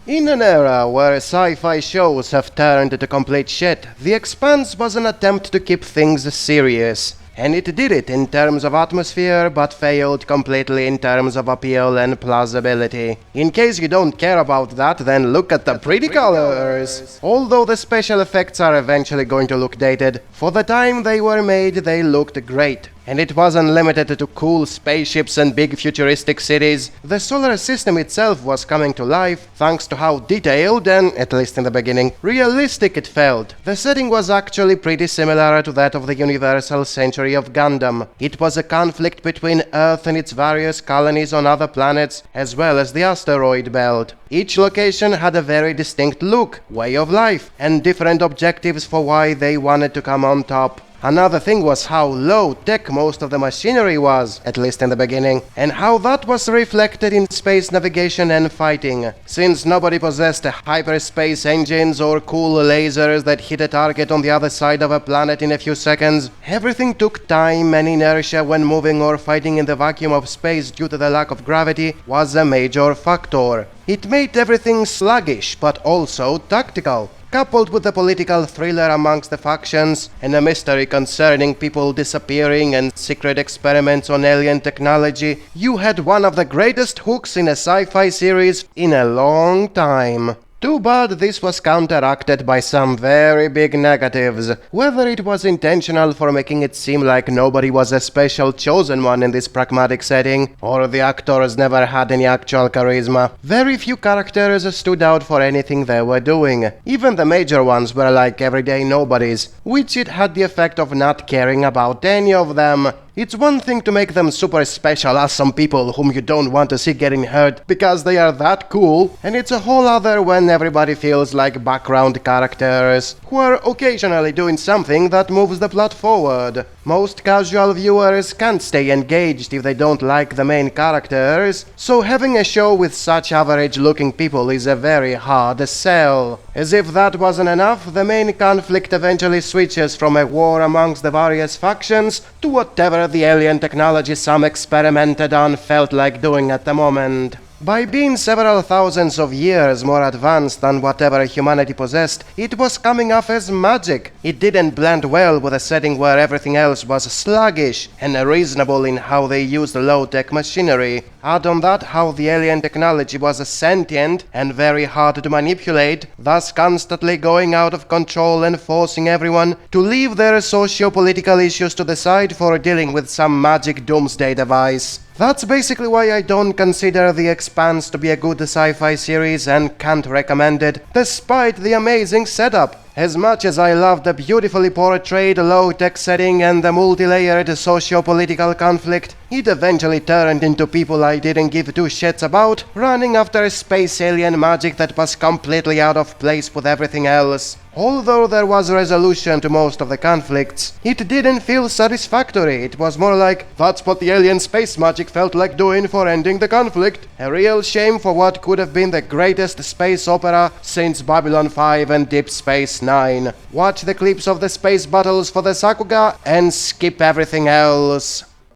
In an era where sci-fi shows have turned to complete shit, The Expanse was an attempt to keep things serious. And it did it in terms of atmosphere, but failed completely in terms of appeal and plausibility. In case you don't care about that, then look at the pretty colors! Although the special effects are eventually going to look dated, for the time they were made they looked great. And it wasn't limited to cool spaceships and big futuristic cities. The solar system itself was coming to life thanks to how detailed and, at least in the beginning, realistic it felt. The setting was actually pretty similar to that of the Universal Century of Gundam. It was a conflict between Earth and its various colonies on other planets, as well as the asteroid belt. Each location had a very distinct look, way of life, and different objectives for why they wanted to come on top. Another thing was how low-tech most of the machinery was, at least in the beginning, and how that was reflected in space navigation and fighting. Since nobody possessed hyperspace engines or cool lasers that hit a target on the other side of a planet in a few seconds, everything took time, and inertia when moving or fighting in the vacuum of space due to the lack of gravity was a major factor. It made everything sluggish, but also tactical. Coupled with the political thriller amongst the factions, and a mystery concerning people disappearing and secret experiments on alien technology, you had one of the greatest hooks in a sci-fi series in a long time. Too bad this was counteracted by some very big negatives, whether it was intentional for making it seem like nobody was a special chosen one in this pragmatic setting, or the actors never had any actual charisma. Very few characters stood out for anything they were doing. Even the major ones were like everyday nobodies, which it had the effect of not caring about any of them. It's one thing to make them super special as some people whom you don't want to see getting hurt because they are that cool, and it's a whole other when everybody feels like background characters who are occasionally doing something that moves the plot forward. Most casual viewers can't stay engaged if they don't like the main characters, so having a show with such average-looking people is a very hard sell. As if that wasn't enough, the main conflict eventually switches from a war amongst the various factions to whatever the alien technology some experimented on felt like doing at the moment. By being several thousands of years more advanced than whatever humanity possessed, it was coming off as magic. It didn't blend well with a setting where everything else was sluggish and unreasonable in how they used low-tech machinery. Add on that how the alien technology was sentient and very hard to manipulate, thus constantly going out of control and forcing everyone to leave their socio-political issues to the side for dealing with some magic doomsday device. That's basically why I don't consider The Expanse to be a good sci-fi series and can't recommend it, despite the amazing setup. As much as I love the beautifully portrayed low-tech setting and the multi-layered socio-political conflict, it eventually turned into people I didn't give two shits about, running after space alien magic that was completely out of place with everything else. Although there was resolution to most of the conflicts, it didn't feel satisfactory. It was more like, that's what the alien space magic felt like doing for ending the conflict. A real shame for what could have been the greatest space opera since Babylon 5 and Deep Space Nine. Watch the clips of the space battles for the Sakuga and skip everything else.